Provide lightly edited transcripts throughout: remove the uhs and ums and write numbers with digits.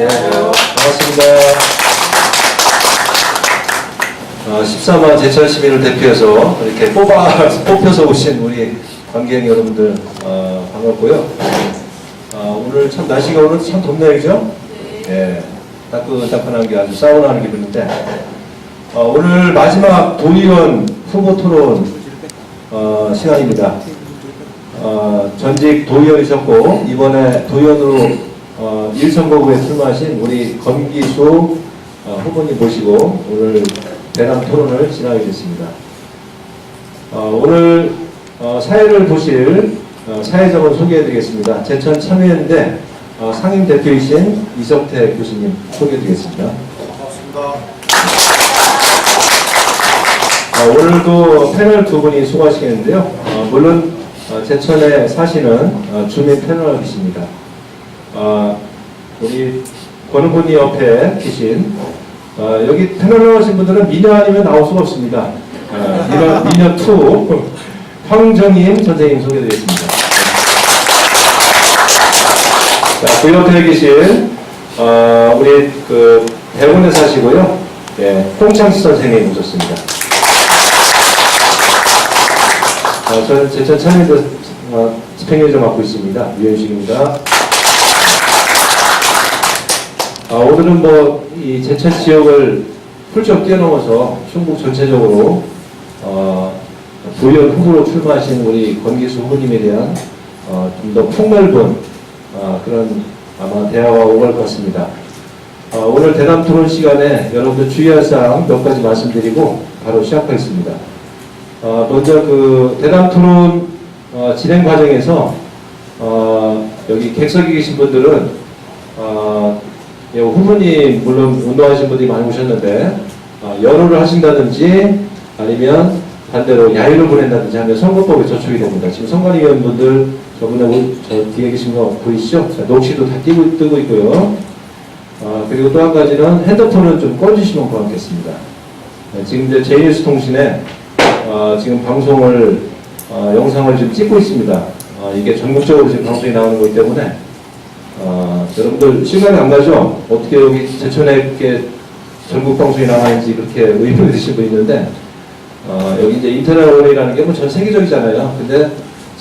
반갑습니다. 13만 제천 시민을 대표해서 이렇게 뽑혀서 오신 우리 관객 여러분들 반갑고요. 오늘 참 날씨가 오늘 참 덥네요, 그죠? 네. 따끈따끈한 게 아주 사우나하는 기분인데 오늘 마지막 도의원 후보 토론 시간입니다. 전직 도의원이셨고 이번에 도의원으로 1선거구에 출마하신 우리 권기수 후보님 모시고 오늘 대담 토론을 진행하게 됐습니다. 오늘 사회를 보실 사회적으로 소개해드리겠습니다. 제천 참여연대 상임 대표이신 이석태 교수님 소개해드리겠습니다. 반갑습니다. 오늘도 패널 두 분이 수고하시겠는데요. 물론 제천에 사시는 주민 패널이십니다. 우리 권 후보님 옆에 계신 여기 패널로 하신 분들은 미녀 아니면 나올 수가 없습니다. 미녀 2 황정임 선생님 소개해드리겠습니다. 자, 그 옆에 계신 우리 그 대구에 사시고요. 네, 홍창수 선생님 오셨습니다. 저는 제천 참여연대 집행위원장 맡고 있습니다. 유현식입니다. 오늘은 이 제천 지역을 훌쩍 뛰어넘어서 충북 전체적으로 도의원 후보로 출마하신 우리 권기수 후보님에 대한 좀 더 폭넓은 그런 아마 대화가 오갈 것 같습니다. 오늘 대담 토론 시간에 여러분들 주의할 사항 몇 가지 말씀드리고 바로 시작하겠습니다. 먼저 그 대담 토론 진행 과정에서 여기 객석에 계신 분들은 후보님 물론 운동하신 분들이 많이 오셨는데 연호를 하신다든지 아니면 반대로 야유를 보낸다든지 하면 선거법에 저촉이 됩니다. 지금 선관위원분들 저분에 저 뒤에 계신 거 보이시죠? 자, 녹취도 다 뜨고 있고요. 그리고 또 한 가지는 핸드폰은 좀 꺼주시면 고맙겠습니다. 네, 지금 이제 제이뉴스 통신에 지금 방송을 영상을 지금 찍고 있습니다. 이게 전국적으로 지금 방송이 나오는 거기 때문에 여러분들 시간이 안 가죠? 어떻게 여기 제천에 이렇게 전국 방송이 나가는지 그렇게 의문이 드신 분 있는데 여기 이제 인터넷이라는 게 뭐 전 세계적이잖아요. 근데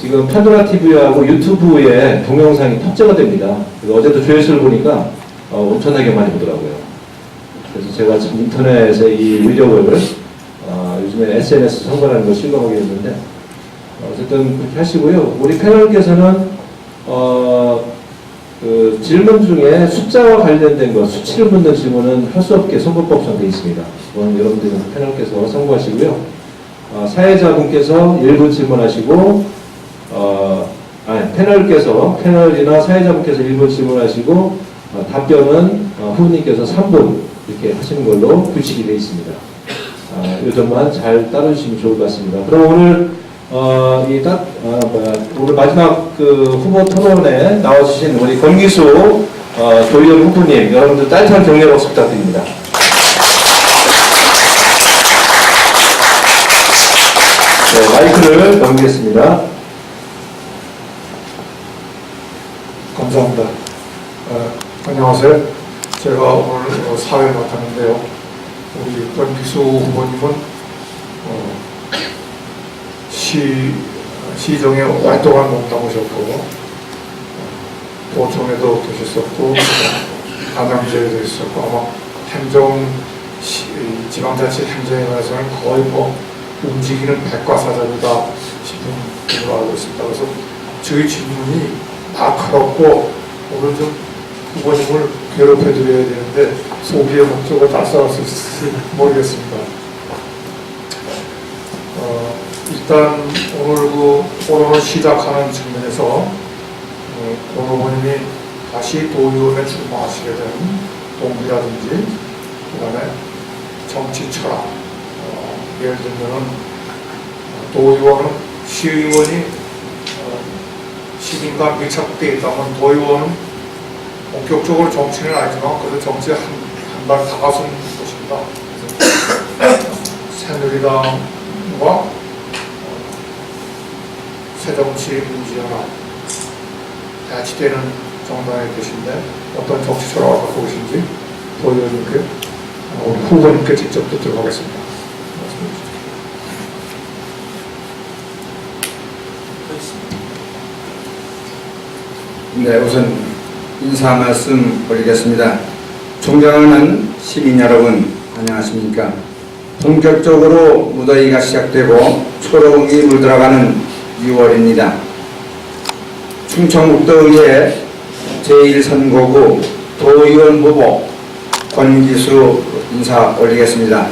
지금 판도라 TV하고 유튜브에 동영상이 탑재가 됩니다. 어제도 조회수를 보니까 엄청나게 많이 보더라고요. 그래서 제가 지금 인터넷에 이 의력을 요즘에 SNS 선거라는 걸 실감하게 됐는데 어쨌든 그렇게 하시고요. 우리 패널께서는 그 질문 중에 숫자와 관련된 것, 수치를 묻는 질문은 할 수 없게 선거법상 되어 있습니다. 그건 여러분들 패널께서 참고하시고요. 사회자분께서 1분 질문하시고 패널이나 사회자분께서 1분 질문하시고 답변은 후보님께서 3분 이렇게 하시는 걸로 규칙이 되어 있습니다. 이 점만 잘 따라주시면 좋을 것 같습니다. 그럼 오늘 오늘 마지막 그 후보 토론에 나와주신 우리 권기수 도의원 후보님 여러분들 따뜻한 격려 박수 부탁드립니다. 네, 마이크를 넘기겠습니다. 감사합니다. 안녕하세요. 제가 오늘 사회를 맡았는데요. 우리 권기수 후보님은 시정에 활동한 몸담으셨고 도청에도 계셨었고 안양제에도 있었고 아마 지방자치 행정에 관해서는 거의 움직이는 백과사전이다 싶은 분으로 알고 있습니다. 그래서 저희 질문이 날카롭고 오늘 좀 후보님을 괴롭혀드려야 되는데 소비의 목적을 달성할 수 있을지 모르겠습니다. 일단 오늘 그 토론을 시작하는 측면에서 권 후보님이 다시 도의원에 출마하시게 된 동기라든지 그다음에 정치 철학 예를 들면 도의원은 시의원이 시민과 밀착되어 있다면 도의원은 본격적으로 정치는 아니지만 그래도 정치에 한발 다가선 것입니다. 새누리당과 새정치민주연합 대치되는 정당에 계신데 어떤 정치 철학을 갖고 계신지 도의원님께 우리 후보님께 직접 듣도록 하겠습니다. 말씀해 주십시오. 네, 우선 인사 말씀 올리겠습니다. 존경하는 시민 여러분, 안녕하십니까? 본격적으로 무더위가 시작되고 초록이 물들어가는 6월입니다. 충청북도의회 제1선거구 도의원 후보 권기수 인사 올리겠습니다.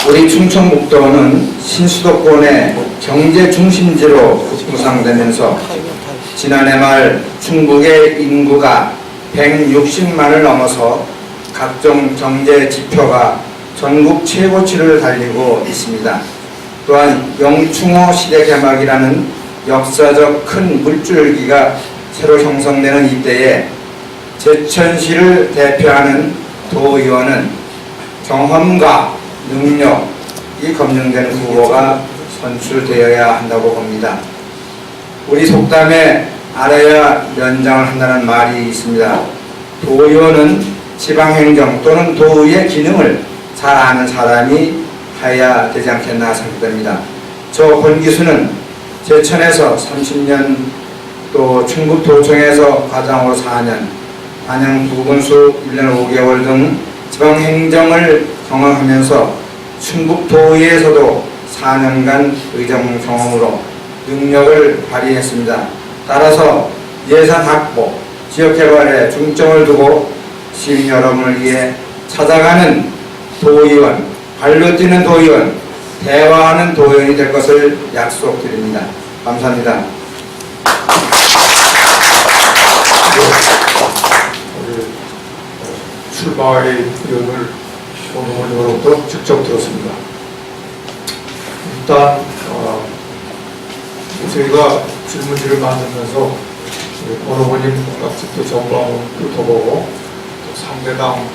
우리 충청북도는 신수도권의 경제 중심지로 구상되면서 지난해 말 충북의 인구가 160만을 넘어서 각종 경제 지표가 전국 최고치를 달리고 있습니다. 또한 영충호 시대 개막이라는 역사적 큰 물줄기가 새로 형성되는 이때에 제천시를 대표하는 도의원은 경험과 능력이 검증되는 후보가 선출되어야 한다고 봅니다. 우리 속담에 알아야 면장을 한다는 말이 있습니다. 도의원은 지방행정 또는 도의의 기능을 잘 아는 사람이 해야 되지 않겠나 생각됩니다. 저 권기수는 제천에서 30년, 또 충북도청에서 과장으로 4년, 안양 부군수 1년 5개월 등 지방행정을 경험하면서 충북도의회에서도 4년간 의정 경험으로 능력을 발휘했습니다. 따라서 예산 확보, 지역개발에 중점을 두고 시민 여러분을 위해 찾아가는 도의원, 발로 뛰는 도의원, 대화하는 도의원이 될 것을 약속드립니다. 감사합니다. 출마의 의원을 권 후보님으로부터 직접 들었습니다. 일단 저희가 질문지를 만들면서 권 후보님 각집도 전방을 훑어보고 또 상대당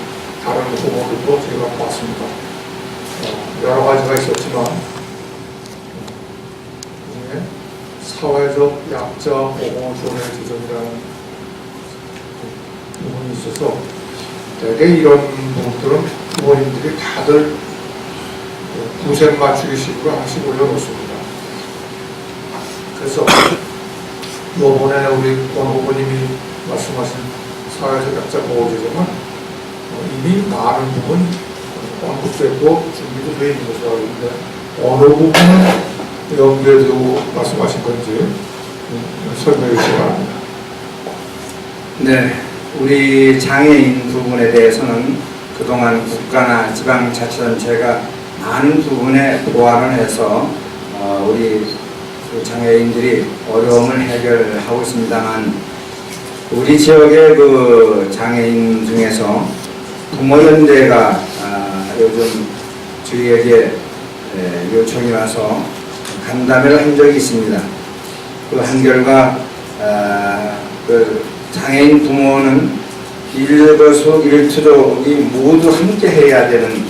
다른 후보들도 저희가 봤습니다. 여러 가지가 있었지만 그중에 사회적 약자 보호 조례 지정이라는 부분이 있어서 대개 이런 부분들은 후보님들이 다들 구색 맞추기식으로 하나씩 올려놓습니다. 그래서 이번에 우리 권 후보님이 말씀하신 사회적 약자 보호 지정은 이미 많은 부분 언급됐고 준비도 되어 있는 것으로 알고 있는데 어느 부분을 연결해 두고 말씀하신 건지 설명해 주시기 바랍니다. 네, 우리 장애인 부분에 대해서는 그동안 국가나 지방자치단체가 많은 부분에 보완을 해서 우리 그 장애인들이 어려움을 해결하고 있습니다만 우리 지역의 그 장애인 중에서 부모연대가 요즘 저희에게 요청이 와서 간담회를 한 적이 있습니다. 그 한 결과 그 장애인 부모는 일거수일투족이 모두 함께 해야 되는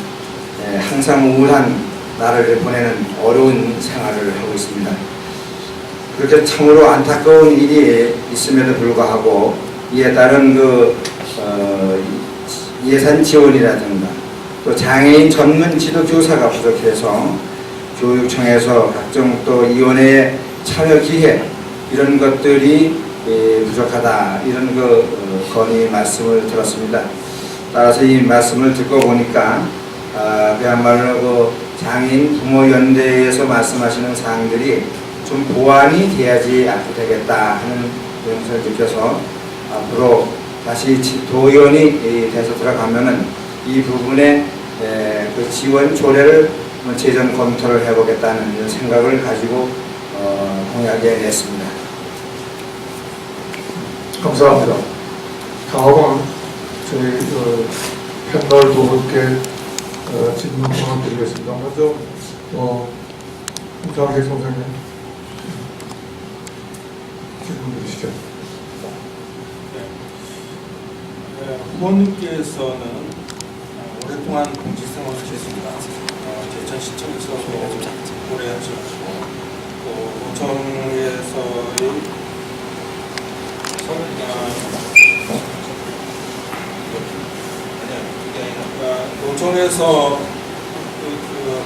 항상 우울한 나라를 보내는 어려운 생활을 하고 있습니다. 그렇게 참으로 안타까운 일이 있음에도 불구하고 이에 따른 그 예산 지원이라든가 또 장애인 전문 지도 교사가 부족해서 교육청에서 각종 또 위원회의 참여 기회 이런 것들이 부족하다 이런 그 건의 말씀을 들었습니다. 따라서 이 말씀을 듣고 보니까 그야말로 그 장애인 부모연대에서 말씀하시는 사항들이 좀 보완이 돼야지 않게 되겠다 하는 것을 느껴서 앞으로 다시 도의원이 돼서 들어가면은 이 부분에 그 지원 조례를 재정 검토를 해보겠다는 이런 생각을 가지고 공약에 냈습니다. 감사합니다. 다음은 저희 패널 두 분께 질문 드리겠습니다. 먼저 이장식 선생님 질문 주시죠. 후보님께서는 오랫동안 공직 생활을 하셨습니다. 제천시청에서 오래 하셨고 노총에서의 노총에서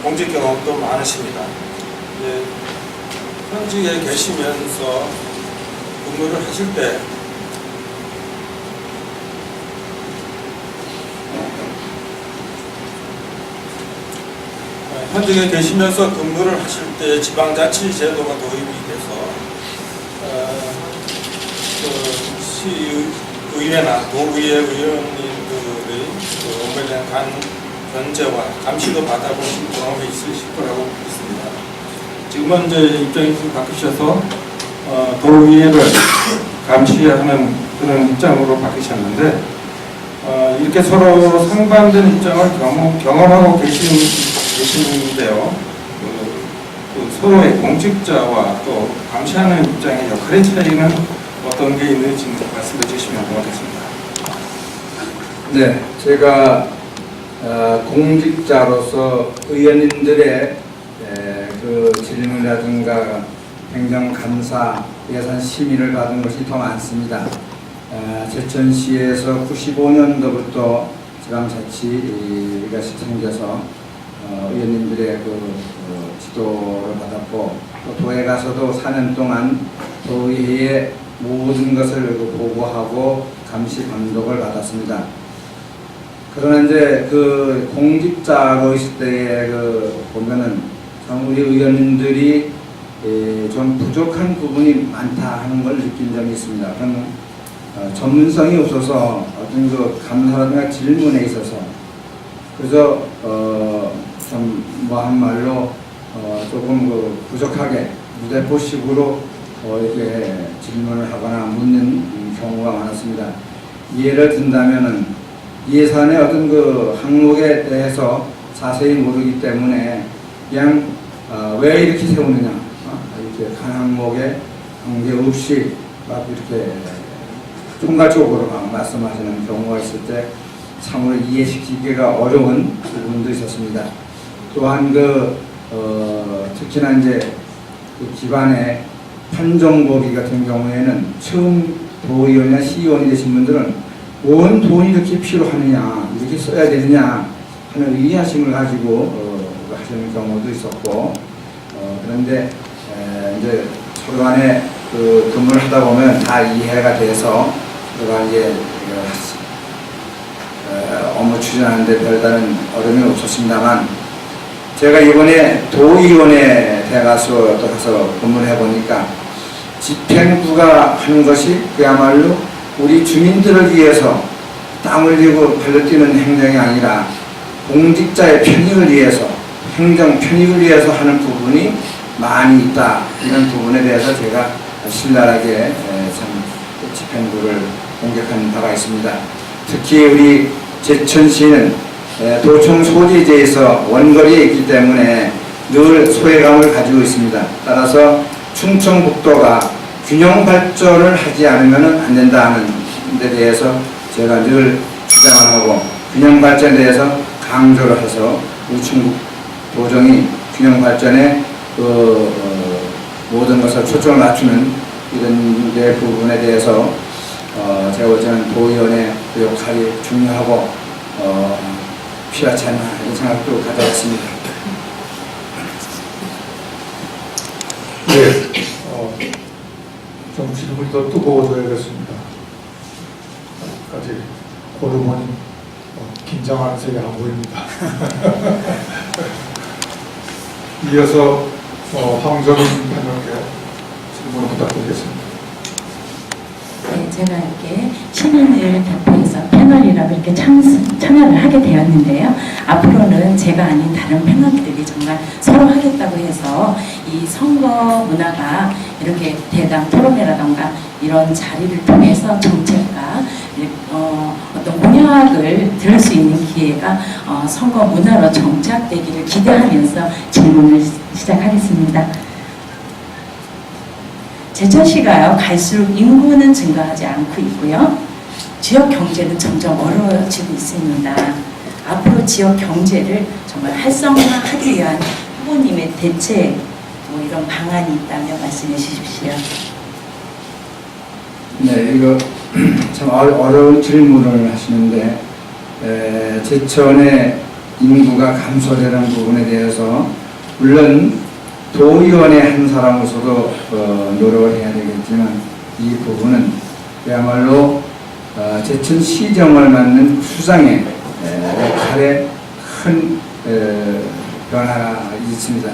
공직 경험도 많으십니다. 이제 현직에 계시면서 근무를 하실 때 현직에 계시면서 근무를 하실 때 지방자치 제도가 도입이 돼서 시의회나 도의회 의원님들의 오랜 견제와 감시도 받아보신 경험이 있으실 거라고 믿습니다. 지금은 이제 입장이 좀 바뀌셔서 도의회를 감시하는 그런 입장으로 바뀌셨는데 이렇게 서로 상반된 입장을 경험하고 계시는데요. 서로의 공직자와 또 감시하는 입장의 역할의 차이는 어떤 게 있는지 말씀해 주시면 고맙겠습니다. 네, 제가 공직자로서 의원님들의 그 질문이라든가 행정감사, 예산 심의를 받은 것이 더 많습니다. 제천시에서 95년도부터 지방자치가 생겨서 의원님들의 지도를 받았고 또 도에 가서도 4년 동안 도의회의 모든 것을 보고하고 감시 감독을 받았습니다. 그러나 이제 그 공직자로 있을 때 보면은 참 우리 의원님들이 좀 부족한 부분이 많다 하는 걸 느낀 점이 있습니다. 그런 전문성이 없어서 어떤 그 감사라든가 질문에 있어서 그래서 좀 뭐 한 말로 조금 부족하게 무대포식으로 이렇게 질문을 하거나 묻는 경우가 많았습니다. 예를 든다면은 예산의 어떤 그 항목에 대해서 자세히 모르기 때문에 그냥 왜 이렇게 세우느냐 이렇게 한 항목에 관계 없이 막 이렇게 쫑가쪽으로 막 말씀하시는 경우가 있을 때 참으로 이해시키기가 어려운 부분도 있었습니다. 또한 특히나 이제 그 기반의 판정보기 같은 경우에는 처음 도의원이나 시의원이 되신 분들은 뭔 돈이 이렇게 필요하느냐, 이렇게 써야 되느냐 하는 의아심을 가지고 하시는 경우도 있었고, 그런데 이제 서로 간에 그 근무를 하다 보면 다 이해가 돼서 서로가 이제 업무 추진하는데 별다른 어려움이 없었습니다만, 제가 이번에 도의원에 가서 근무를 해보니까 집행부가 하는 것이 그야말로 우리 주민들을 위해서 땀 흘리고 발로 뛰는 행정이 아니라 공직자의 편익을 위해서, 행정 편익을 위해서 하는 부분이 많이 있다. 이런 부분에 대해서 제가 신랄하게 참 집행부를 공격하는 바가 있습니다. 특히 우리 제천시는 도청 소재지에서 원거리에 있기 때문에 늘 소외감을 가지고 있습니다. 따라서 충청북도가 균형 발전을 하지 않으면 안 된다는 데 대해서 제가 늘 주장을 하고 균형 발전에 대해서 강조를 해서 우리 충북 도정이 균형 발전에 모든 것을 초점을 맞추는 이런 부분에 대해서 제가 볼 때는 도의원의 그 역할이 중요하고 필요하지 않나 이런 생각도 가져왔습니다. 네, 좀 질문이 더 뜨거워져야겠습니다. 아직 호르몬이 긴장하는 색이 안 보입니다. 이어서 황정인 패널께 질문을 부탁드리겠습니다. 네, 제가 이렇게 시민을 대표해서 패널이라고 이렇게 참여를 하게 되었는데요. 앞으로는 제가 아닌 다른 패널들이 정말 서로 하겠다고 해서 이 선거 문화가 이렇게 대담 토론회라던가 이런 자리를 통해서 정책과 어떤 공약을 들을 수 있는 기회가 선거 문화로 정착되기를 기대하면서 질문을 시작하겠습니다. 제천시가요, 갈수록 인구는 증가하지 않고 있고요. 지역 경제는 점점 어려워지고 있습니다. 앞으로 지역 경제를 정말 활성화하기 위한 후보님의 대책 뭐 이런 방안이 있다면 말씀해 주십시오. 네, 이거 참 어려운 질문을 하시는데, 제천의 인구가 감소되는 부분에 대해서 물론 도의원의 한 사람으로서도 노력을 해야 되겠지만, 이 부분은 그야말로 제천시정을 맡는 수장의 역할에 큰 변화가 있습니다.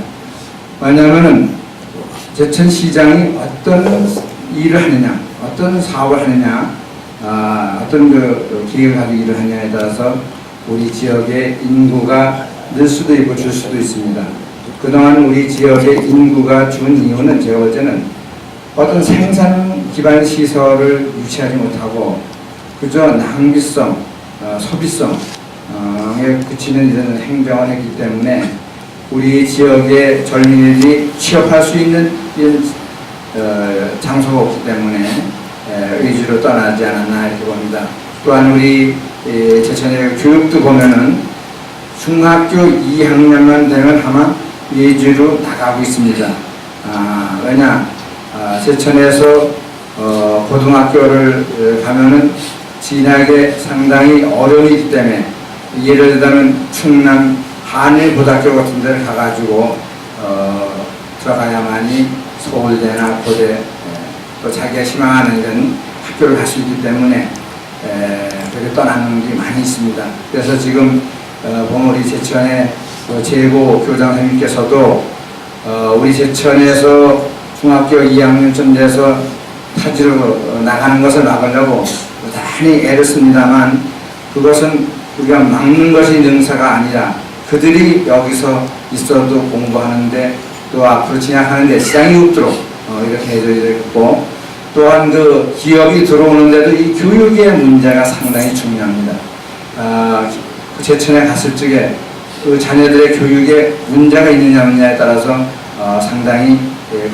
왜냐하면 제천시장이 어떤 일을 하느냐, 어떤 사업을 하느냐, 어떤 기획을 가지고 일을 하느냐에 따라서 우리 지역의 인구가 늘 수도 있고 줄 수도 있습니다. 그동안 우리 지역의 인구가 준 이유는 제가 볼 때는 어떤 생산 기반 시설을 유치하지 못하고 그저 낭비성, 소비성에 그치는 이런 행정을 했기 때문에 우리 지역의 젊은이들이 취업할 수 있는 장소가 없기 때문에 위주로 떠나지 않았나 이렇게 봅니다. 또한 우리 제천의 교육도 보면은 중학교 2학년만 되면 아마 위주로 나가고 있습니다. 왜냐? 제천에서 고등학교를 가면은 진학에 상당히 어려움이 있기 때문에, 예를 들면 충남 한일고등학교 같은 데를 가가지고 들어가야만이 서울대나 고대 또 자기가 희망하는 이런 학교를 갈 수 있기 때문에 그렇게 떠나는 게 많이 있습니다. 그래서 지금 보면 우리 제천의 재고 교장 선생님께서도 우리 제천에서 중학교 2학년쯤 돼서 타지로 나가는 것을 막으려고 대단히 애를 씁니다만, 그것은 우리가 막는 것이 능사가 아니라 그들이 여기서 있어도 공부하는데 또 앞으로 진학하는데 시장이 없도록 이렇게 해줘야 되겠고, 또한 그 기업이 들어오는데도 이 교육의 문제가 상당히 중요합니다. 제천에 갔을 적에 그 자녀들의 교육에 문제가 있느냐 없느냐에 따라서 상당히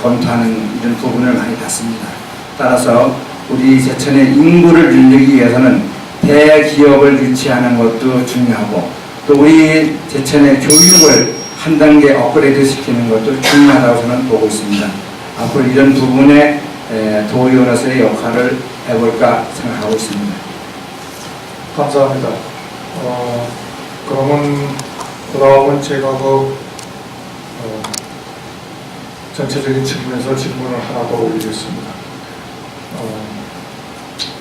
검토하는 이런 부분을 많이 봤습니다. 따라서 우리 제천의 인구를 늘리기 위해서는 대기업을 유치하는 것도 중요하고, 또 우리 제천의 교육을 한 단계 업그레이드 시키는 것도 중요하다고 저는 보고 있습니다. 앞으로 이런 부분에 도의원으로서의 역할을 해볼까 생각하고 있습니다. 감사합니다. 그러면 제가 전체적인 측면에서 질문을 하나 더 올리겠습니다.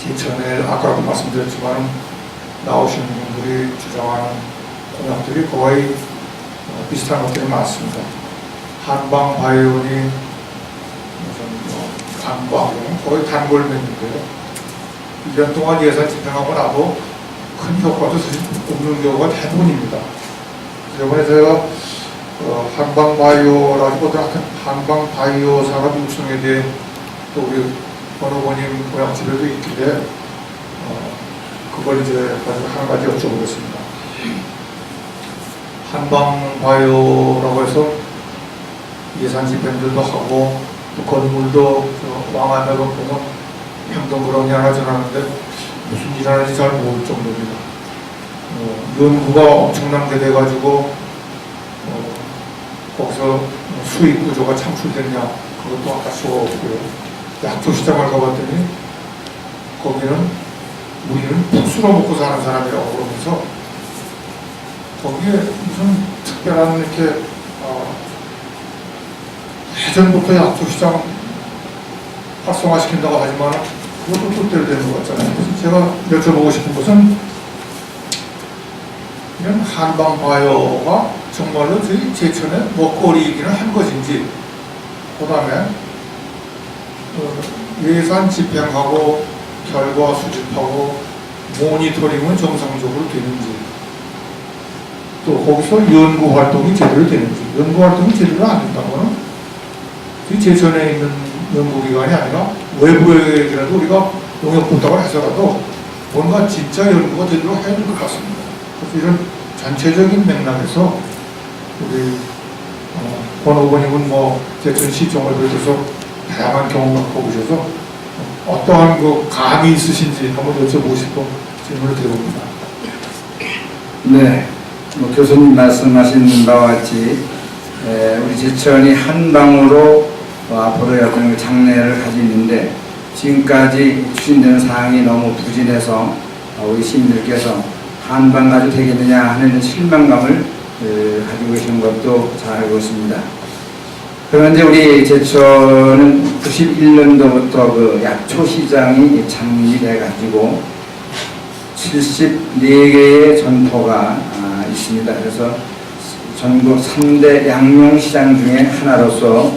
제천에 아까도 말씀드렸지만 나오신 분들이 주장하는 공약들이 거의 비슷한 것들이 많습니다. 한방바이오니 단광, 거의 단골맨인데요. 1년 동안 예산 집행하고 나도 큰 효과도 사실 없는 경우가 대부분입니다. 이번에 제가 한방바이오라기보다 하여튼 한방바이오 산업 육성에 대해 또 우리 권 후보님 고향집에도 있길래 그걸 이제 한 가지 여쭤보겠습니다. 한방바이오라고 해서 예산 집행들도 하고 또 건물도 왕안에 보면 행동그러니 하나 전하는데 무슨 일 하는지 잘 모를 정도입니다. 연구가 엄청나게 돼가지고 거기서 수익 구조가 창출됐냐 그것도 아까 수가 없고요. 약초 시장을 가봤더니 거기는 우리는 푸스로 먹고 사는 사람이라고 그러면서 거기에 무슨 특별한 이렇게 예전부터 약초 시장 활성화시킨다고 하지만 그것도 뜻대로 되는 것 같잖아요. 그래서 제가 여쭤보고 싶은 것은 이런 한방바이오가 정말로 저희 제천의 먹거리이기는 한 것인지, 그 다음에 예산 집행하고 결과 수집하고 모니터링은 정상적으로 되는지, 또 거기서 연구 활동이 제대로 되는지. 연구 활동이 제대로 안 된다고는 저희 제천에 있는 연구기관이 아니라 외부에라도 우리가 용역 부탁을 해서라도 뭔가 진짜 연구가 제대로 해야 될 것 같습니다. 그래서 이런 전체적인 맥락에서 우리 권 후보님은 제천시청을 비롯해서 다양한 경험을 갖고 오셔서 어떠한 그 감이 있으신지 한번 여쭤보고 싶어 질문을 드려봅니다. 네, 교수님 말씀하신 바와 같이 우리 제천이 한방으로 앞으로 어떤 장래를 가지고 있는데 지금까지 추진되는 사항이 너무 부진해서 우리 시민들께서 한방 가지고 되겠느냐 하는 실망감을 가지고 계신 것도 잘 알고 있습니다. 그런데 우리 제천은 91년도부터 그 약초시장이 창립이 돼가지고 74개의 점포가 있습니다. 그래서 전국 3대 양용시장 중에 하나로서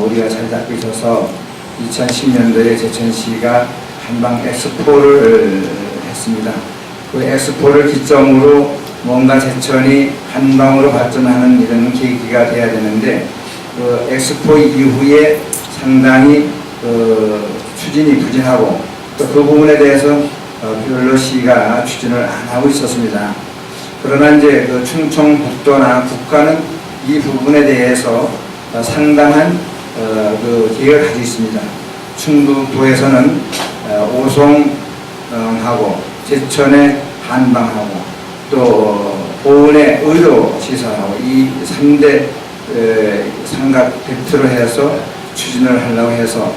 우리가 잘 잡고 있어서 2010년도에 제천시가 한방 엑스포를 했습니다. 그 엑스포를 기점으로 뭔가 제천이 한방으로 발전하는 이런 계기가 돼야 되는데 그 엑스포 이후에 상당히 추진이 부진하고 또 그 부분에 대해서 별로 시가 추진을 안 하고 있었습니다. 그러나 이제 그 충청북도나 국가는 이 부분에 대해서 상당한 그 계획을 가지고 있습니다. 충북도에서는 오송하고 제천의 한방하고 또 보은의 의료시설하고 이 3대 삼각 벡터를 해서 추진을 하려고 해서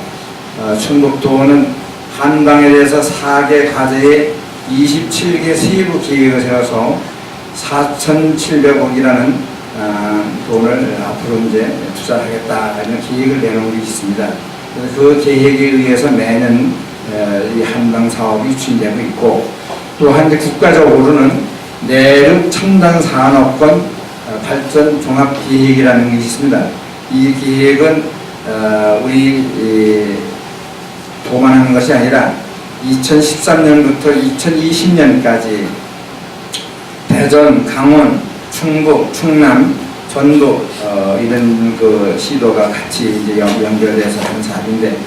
충북도는 한방에 대해서 4개 과제에 27개 세부 계획을 세워서 4,700억이라는 돈을 앞으로 이제 투자하겠다는 계획을 내놓은 게 있습니다. 그래서 그 계획에 의해서 매년 이 한방 사업이 추진되고 있고 또한 이제 국가적으로는 내륙 첨단 산업권 발전 종합 계획이라는 것이 있습니다. 이 계획은 우리 도만 하는 것이 아니라 2013년부터 2020년까지 대전, 강원, 충북, 충남, 전북 이런 그 시도가 같이 이제 연결돼서 하는 사업인데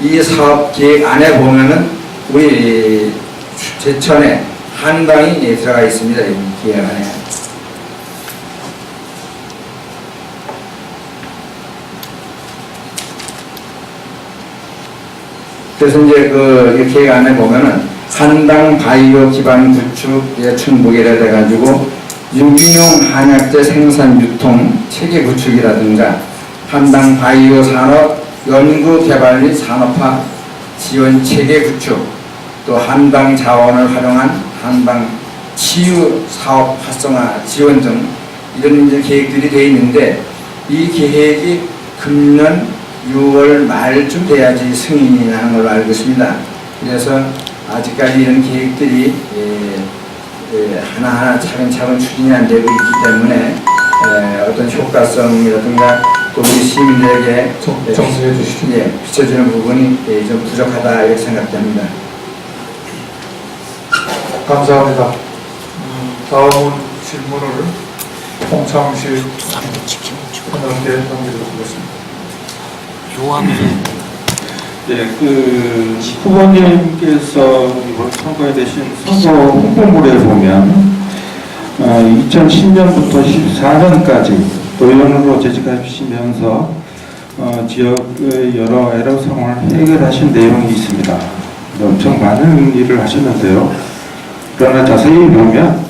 이 사업 계획 안에 보면은 우리 제천에 한방이 들어가 있습니다. 이 계획 안에. 그래서 이제 그 계획 안에 보면은 한방 바이오 기반 구축 충북이라 돼가지고 유기농 한약재 생산 유통 체계 구축이라든가 한방 바이오 산업 연구 개발 및 산업화 지원 체계 구축 또 한방 자원을 활용한 한방 치유 사업 활성화 지원 등 이런 이제 계획들이 되어 있는데 이 계획이 금년 6월 말쯤 돼야지 승인이 나는 걸로 알고 있습니다. 그래서 아직까지 이런 계획들이 하나하나 차근차근 추진이 안 되고 있기 때문에 어떤 효과성이라든가 또 우리 시민들에게 정리해 주시죠. 비춰주는 부분이 좀 부족하다 이렇게 생각됩니다. 감사합니다. 다음 질문을 홍창실 의원께 넘기도록 하겠습니다. 네, 그 후보님께서 이번 선거에 대신 선거 홍보물에 보면 2010년부터 14년까지 도의원으로 재직하시면서 지역의 여러 애로사항을 해결하신 내용이 있습니다. 엄청 많은 일을 하셨는데요. 그러나 자세히 보면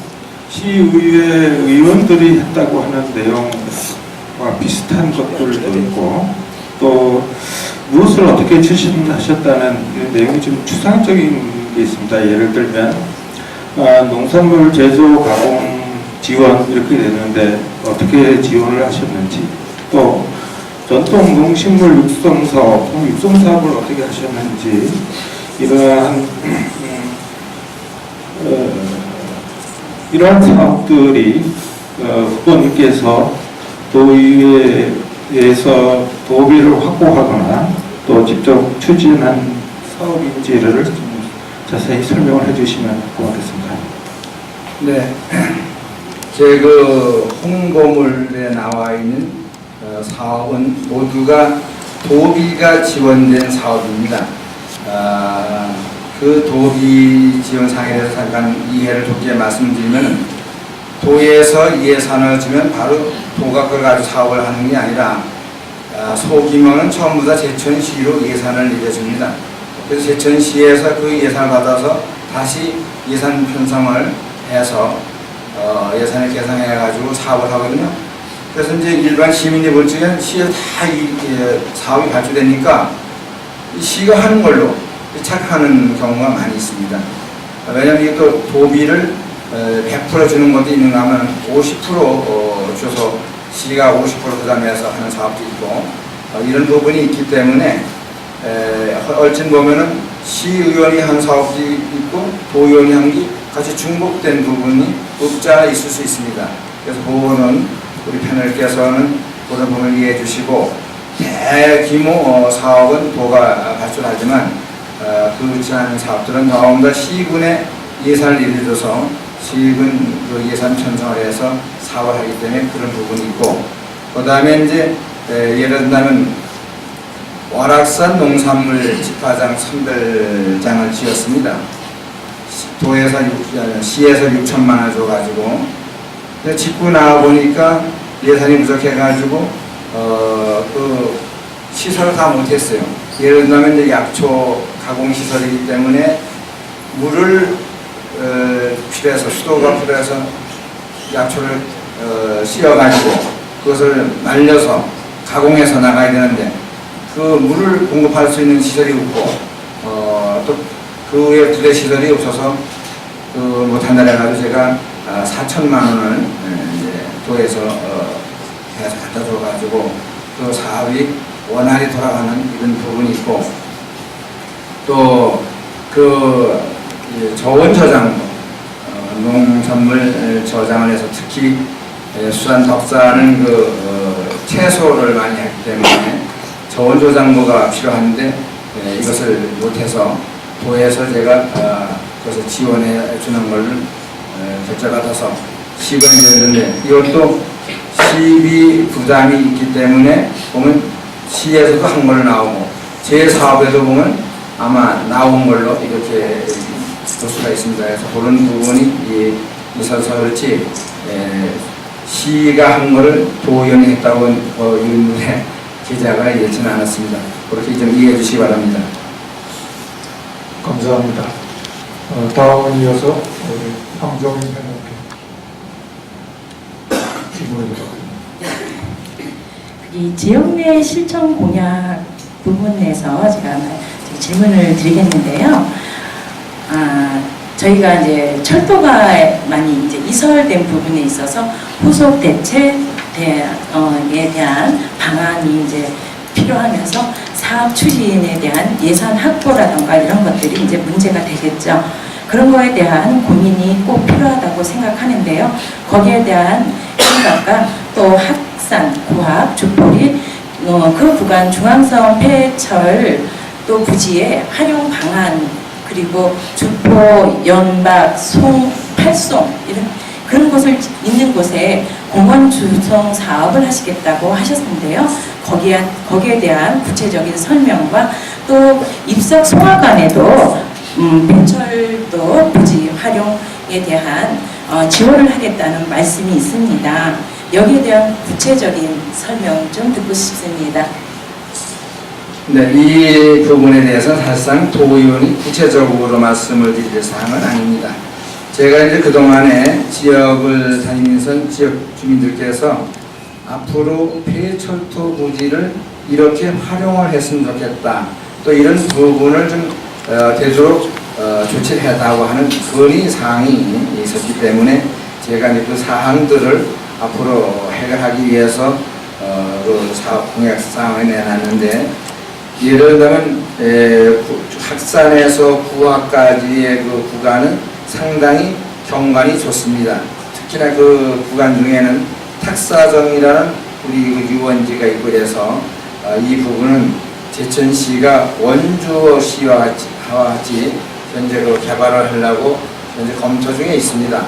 시의회 의원들이 했다고 하는 내용과 비슷한 것들도 있고 또 무엇을 어떻게 추진하셨다는 내용이 좀 추상적인 게 있습니다. 예를 들면 농산물 제조 가공 지원 이렇게 되는데 어떻게 지원을 하셨는지 또 전통 농식물 육성 사업, 육성 사업을 어떻게 하셨는지 이러한 사업들이 후보님께서 도의회에서 도비를 확보하거나 또 직접 추진한 사업인지를 좀 자세히 설명을 해주시면 고맙겠습니다. 네, 제 그 홍보물에 나와 있는 사업은 모두가 도비가 지원된 사업입니다. 그 도비 지원상에 대해서 잠깐 이해를 돕게 말씀드리면 도에서 예산을 주면 바로 도가 그걸 가지고 사업을 하는 게 아니라 소규모는 전부 다 제천시로 예산을 내려줍니다. 그래서 제천시에서 그 예산을 받아서 다시 예산 편성을 해서 예산을 계산해 가지고 사업을 하거든요. 그래서 이제 일반 시민이 볼 적엔 시에 다 이 사업이 발주되니까 이 시가 하는 걸로 착각하는 경우가 많이 있습니다. 왜냐하면 이게 또 도비를 100% 주는 것도 있는가 하면 50% 줘서 시가 50% 부담해서 하는 사업도 있고 이런 부분이 있기 때문에 얼진 보면은 시의원이 한 사업도 있고 도의원이 한 게 같이 중복된 부분이 없자 있을 수 있습니다. 그래서 그거는 우리 패널께서는 그런 부분을 이해해 주시고 대규모 사업은 도가 발주하지만 그렇지 않은 사업들은 너무나 시군의 예산을 예를 들어서 시군 그 예산 편성을 해서 사업을 하기 때문에 그런 부분이 있고 그 다음에 이제 예를 든다면 월악산 농산물 집화장 선별장을 지었습니다. 도에서 시에서 6천만 원 줘가지고 짓고 나와 보니까 예산이 부족해가지고 그 시설을 다 못했어요. 예를 들면 이제 약초 가공 시설이기 때문에 물을 필요해서 수도가 필요해서 약초를 씌워가지고 그것을 말려서 가공해서 나가야 되는데 그 물을 공급할 수 있는 시설이 없고 또 그 외에 부대 시설이 없어서 그 못한다 해가지고 제가 4천만 원을 이제 도에서 해서 갖다 줘가지고 그 사업이 원활히 돌아가는 이런 부분이 있고 또 그 저온 저장 농산물 저장을 해서 특히 수산 덕사는 그 채소를 많이 하기 때문에 저온 저장고가 필요한데 이것을 못해서 도에서 제가 그것을 지원해 주는 걸 결제받아서 시군에 되는데 이것도 시비 부담이 있기 때문에 보면 시에서도 한 걸로 나오고 제 사업에도 보면 아마 나온 걸로 이렇게 볼 수가 있습니다. 그래서 그런 부분이 있어서 그렇지 시가 한 거를 도의원이 했다고 인물의 기자가 이렇지는 않았습니다. 그렇게 좀 이해해 주시기 바랍니다. 감사합니다. 다음은 이어서 우리 황정인 패널께 질문을 드리겠습니다. 이 지역 내 실천 공약 부분에서 제가 질문을 드리겠는데요. 저희가 이제 철도가 많이 이제 이설된 부분에 있어서 후속 대책에 대한 방안이 이제 필요하면서 사업 추진에 대한 예산 확보라던가 이런 것들이 이제 문제가 되겠죠. 그런 거에 대한 고민이 꼭 필요하다고 생각하는데요. 거기에 대한 생각과 또 학산, 고학, 주포리, 그 구간 중앙선 폐철 또 부지의 활용 방안 그리고 주포, 연박, 송, 팔송 이런 그런 곳을 있는 곳에 공원 조성 사업을 하시겠다고 하셨는데요. 거기에 대한 구체적인 설명과 또 입석 송화관에도 폐철도 부지 활용에 대한 지원을 하겠다는 말씀이 있습니다. 여기에 대한 구체적인 설명 좀 듣고 싶습니다. 네, 이 부분에 대해서 사실상 도의원이 구체적으로 말씀을 드릴 사항은 아닙니다. 제가 이제 그동안에 지역을 다니면서 지역 주민들께서 앞으로 폐철도 부지를 이렇게 활용을 했으면 좋겠다. 또 이런 부분을 좀 되도록 조치를 해달라고 하는 건의 사항이 있었기 때문에 제가 이제 그 사항들을 앞으로 해결하기 위해서 그 사업 공약 사항을 내놨는데 예를 들면 학산에서 구화까지의 그 구간은 상당히 경관이 좋습니다. 특히나 그 구간 중에는 탁사정이라는 우리 그 유원지가 있고 그래서 이 부분은 제천시가 원주시와 같이 현재 그 개발을 하려고 현재 검토 중에 있습니다.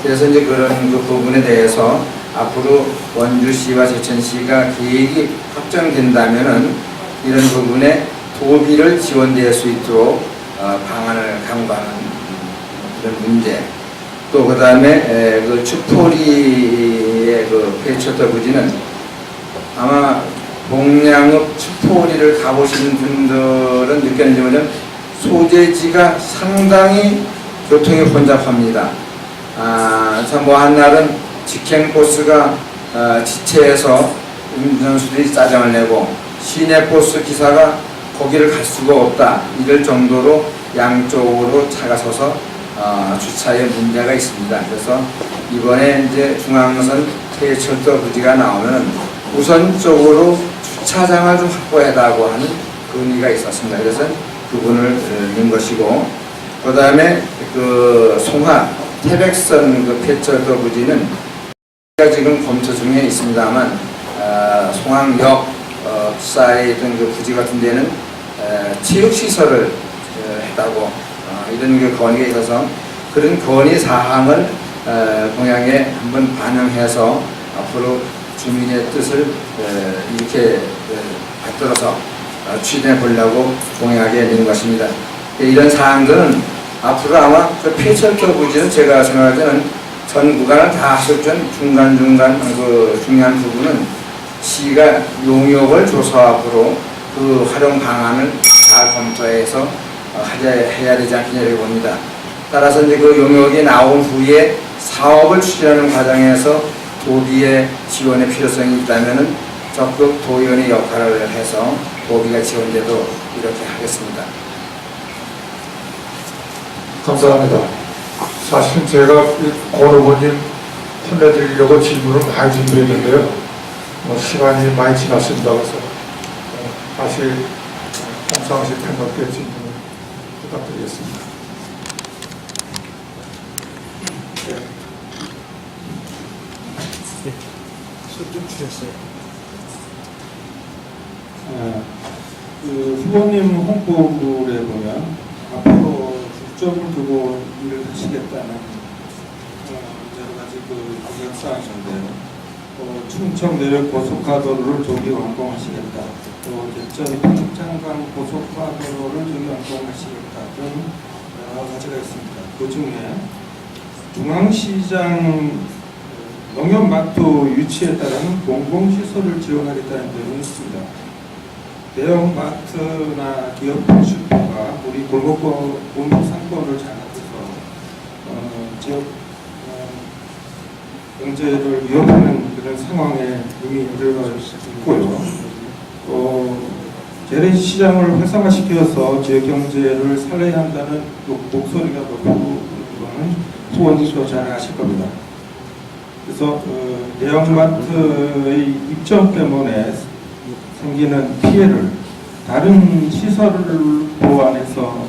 그래서 이제 그런 그 부분에 대해서 앞으로 원주시와 제천시가 계획이 확정된다면은 이런 부분에 도비를 지원될 수 있도록 방안을 강구하는 그런 문제. 또 그 다음에 그 추포리의 그 폐철도 부지는 아마 동양읍 추포리를 가보시는 분들은 느꼈는지만 소재지가 상당히 교통이 혼잡합니다. 참 뭐 한날은 직행 코스가 지체해서 운전수들이 짜증을 내고 시내버스 기사가 거기를 갈 수가 없다 이럴 정도로 양쪽으로 차가 서서 주차에 문제가 있습니다. 그래서 이번에 이제 중앙선 폐철도 부지가 나오면 우선적으로 주차장을 좀 확보해달라고 하는 건의가 있었습니다. 그래서 그분을 넣은 것이고, 그 다음에 그 송화 태백선 그 폐철도 부지는 지금 검토 중에 있습니다만 송암역 사이에 있던 그 부지 같은 데는 체육시설을 했다고 이런 그 건의가 있어서 그런 건의 사항을 공약에 한번 반영해서 앞으로 주민의 뜻을 이렇게 받들어서 추진해 보려고 공약에 넣은 것입니다. 이런 사항들은 앞으로 아마 그 폐철도 부지는 제가 생각할 때는 전 구간을 다 하실 전 중간중간 그 중요한 부분은 시가 용역을 조사하고 그 활용 방안을 잘 검토해서 해야 되지 않겠냐 이렇게 봅니다. 따라서 이제 그 용역이 나온 후에 사업을 추진하는 과정에서 도비의 지원의 필요성이 있다면은 적극 도의원의 역할을 해서 도비가 지원돼도 이렇게 하겠습니다. 감사합니다. 사실 제가 권 후보님 혼내드리려고 질문을 많이 준비했는데요. 시간이 많이 지났습니다. 그래서 다시 홍상식 패널께 질문을 부탁드리겠습니다. 좀 주셨어요. 그 후보님 홍보글에 보면 앞으로 중점을 두고 일을 하시겠다는 여러 가지 그 공약사항인데요. 충청 내륙 고속화도로를 조기 완공하시겠다. 또 대전 평창간 고속화도로를 조기 완공하시겠다 등 여러 가지가 있습니다. 그 중에 중앙시장 농협마트 유치에 따른 공공시설을 지원하겠다는 내용이 있습니다. 대형마트나 기업 슈퍼가 우리 골목 상권을 장악해서 지역 경제를 위협하는 그런 상황에 이미 우려가 있고요. 재래시장을 활성화시켜서 지역 경제를 살려야 한다는 목소리가 높은 거는 후원님도 잘 아실 겁니다. 그래서 대형마트의 입점 때문에 생기는 피해를 다른 시설을 보완해서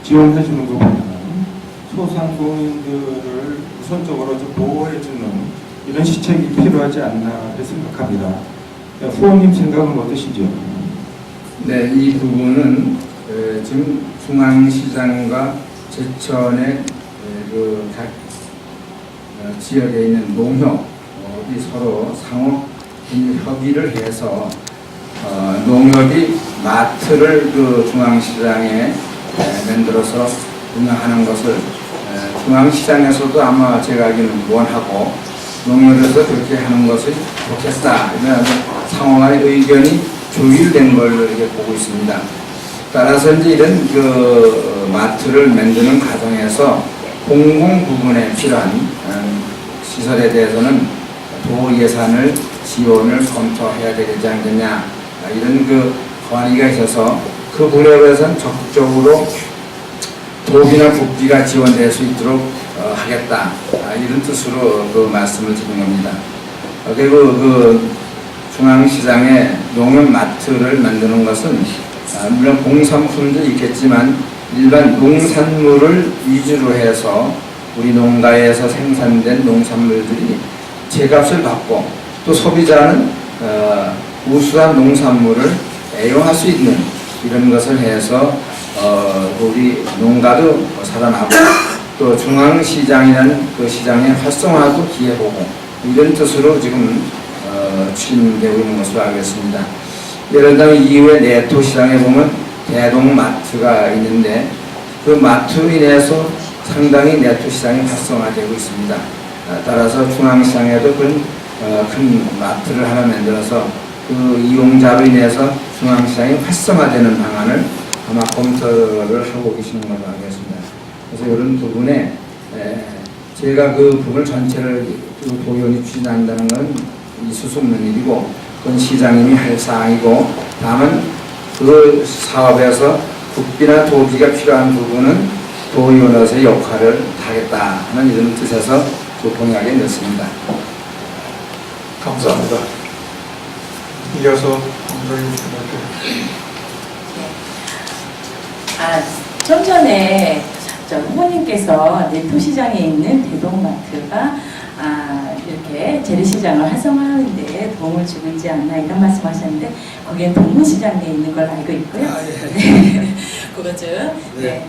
지원해 주는 것보다는 소상공인들을 우선적으로 좀 보호해주는 이런 시책이 필요하지 않나 생각합니다. 후보님 생각은 어떠시죠? 네, 이 부분은 지금 중앙시장과 제천의 각 지역에 있는 농협이 서로 상호 협의를 해서 농협이 마트를 그 중앙시장에 만들어서 운영하는 것을 중앙시장에서도 아마 제가 알기로는 원하고 농협에서 그렇게 하는 것이 좋겠다 이런 상호간의 의견이 조율된 걸로 이렇게 보고 있습니다. 따라서 이제 이런 그 마트를 만드는 과정에서 공공 부분에 필요한 시설에 대해서는 도 예산을 지원을 검토해야 되지 않겠냐 이런 그 건의가 있어서 그 부분에서는 적극적으로 도비나 국비가 지원될 수 있도록 하겠다 이런 뜻으로 그 말씀을 드린 겁니다. 그리고 그 중앙시장에 농협마트를 만드는 것은 물론 공산품도 있겠지만 일반 농산물을 위주로 해서 우리 농가에서 생산된 농산물들이 제값을 받고 또 소비자는 우수한 농산물을 애용할 수 있는 이런 것을 해서 우리 농가도 살아나고 또 중앙시장이라는 그 시장의 활성화도 기회보고 이런 뜻으로 지금 추진되고 있는 것으로 알겠습니다. 예를 들면 이후에 내토시장에 보면 대동마트가 있는데 그 마트로 인해서 상당히 내토시장이 활성화되고 있습니다. 따라서 중앙시장에도 큰 마트를 하나 만들어서 그 이용자로 인해서 중앙시장이 활성화되는 방안을 아마 검토를 하고 계시는 걸로 알겠습니다. 그래서 이런 부분에 제가 그 부분 전체를 그 도의원이 추진한다는 것은 있을 수 없는 일이고 그건 시장님이 할 사항이고 다만 그 사업에서 국비나 도비가 필요한 부분은 도의원으로서의 역할을 하겠다 하는 이런 뜻에서 그 공약에 넣습니다. 감사합니다. 이어서 홍정희 의원께. 좀 전에 저 후보님께서 내토시장에 있는 대동마트가 이렇게 재래시장을 활성화하는 데 도움을 주고 있지 않나 이런 말씀하셨는데 거기에 동문시장에 있는 걸 알고 있고요. 네. 그거죠. 네.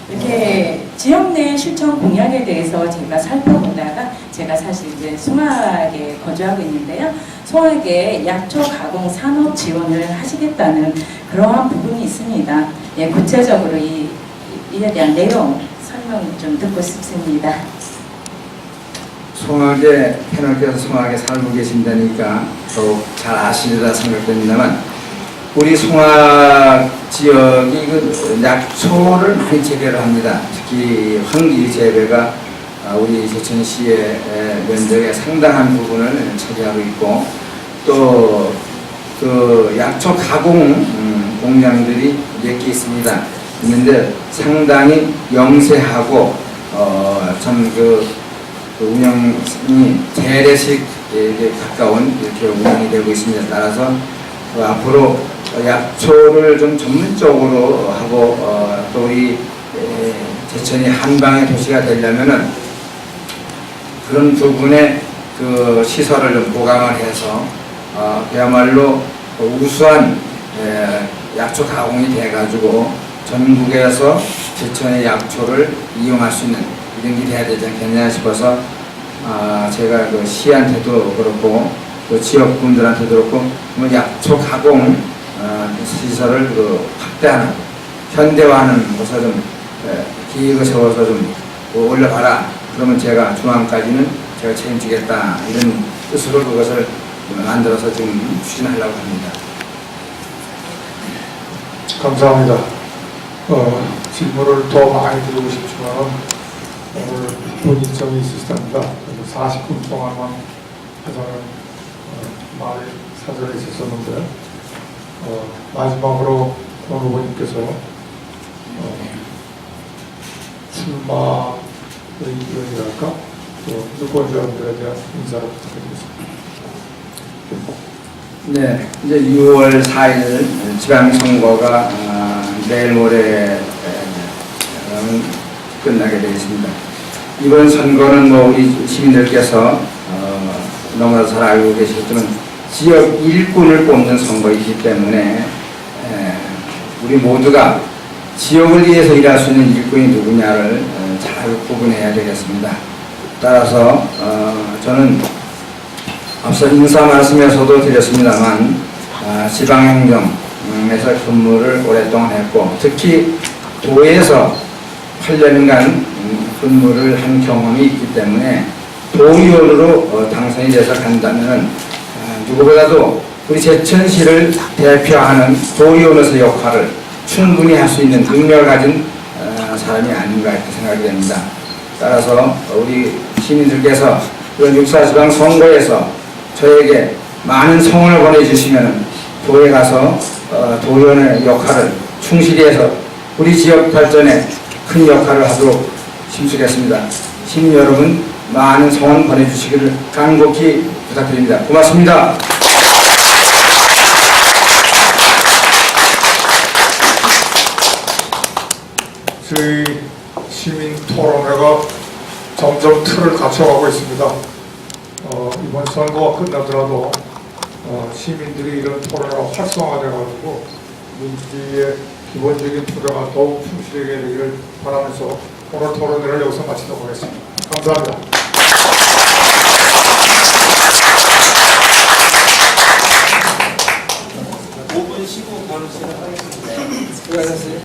이렇게 지역 내 실천 공약에 대해서 제가 살펴보다가 제가 사실 이제 송악에 거주하고 있는데요. 송악에 약초 가공 산업 지원을 하시겠다는 그러한 부분이 있습니다. 예, 구체적으로 이에 대한 내용 설명 좀 듣고 싶습니다. 송악에 패널께서 송악에 살고 계신다니까 더욱 잘 아시리라 생각됩니다만 우리 송악 지역이 그 약초를 많이 재배를 합니다. 특히 황리 재배가 우리 제천시의 면적의 상당한 부분을 차지하고 있고 또 그 약초 가공 공장들이 몇 개 있습니다. 있는데 상당히 영세하고 참 그 운영이 재래식에 가까운 이렇게 운영이 되고 있습니다. 따라서 앞으로 약초를 좀 전문적으로 하고 또 우리 제천이 한방의 도시가 되려면은 그런 부분에 그 시설을 좀 보강을 해서 그야말로 우수한 약초 가공이 돼가지고 전국에서 제천의 약초를 이용할 수 있는 이런 게 돼야 되지 않겠냐 싶어서 제가 그 시한테도 그렇고 또 지역 분들한테도 그렇고 약초 가공 시설을 그 확대하는 현대화하는 것을 좀 기획을 세워서 좀 올려봐라. 그러면 제가 중앙까지는 제가 책임지겠다 이런 뜻으로 그것을 만들어서 지금 추진하려고 합니다. 감사합니다. 질문을 더 많이 드리고 싶지만 오늘 본인점이 있으시답니다. 40분 동안만 해서는 말이 사전에 있었는데 마지막으로 권 후보님께서 출마 의견이랄까 또 유권자분들에 대한 인사를 부탁드리겠습니다. 네, 이제 6월 4일 지방선거가 내일 모레 끝나게 되어 있습니다. 이번 선거는 뭐 우리 시민들께서 너무나 잘 알고 계시겠지만 지역 일꾼을 뽑는 선거이기 때문에 우리 모두가 지역을 위해서 일할 수 있는 일꾼이 누구냐를 잘 구분해야 되겠습니다. 따라서 저는 앞서 인사 말씀에서도 드렸습니다만 지방행정에서 근무를 오랫동안 했고 특히 도에서 8년간 근무를 한 경험이 있기 때문에 도의원으로 당선이 돼서 간다면 누구보다도 우리 제천시를 대표하는 도의원으로서의 역할을 충분히 할 수 있는 능력을 가진 사람이 아닌가 이렇게 생각이 됩니다. 따라서 우리 시민들께서 이런 6.4 지방선거에서 저에게 많은 성원을 보내주시면 도에 가서 도의원의 역할을 충실히 해서 우리 지역 발전에 큰 역할을 하도록 힘쓰겠습니다. 시민 여러분 많은 성원 보내주시기를 간곡히 부탁드립니다. 고맙습니다. 저희 시민 토론회가 점점 틀을 갖춰가고 있습니다. 이번 선거가 끝나더라도 시민들이 이런 토론회가 활성화돼가지고 민주주의의 기본적인 투쟁가 더욱 충실하게 되기를 바라면서 오늘 토론회를 여기서 마치도록 하겠습니다. 감사합니다.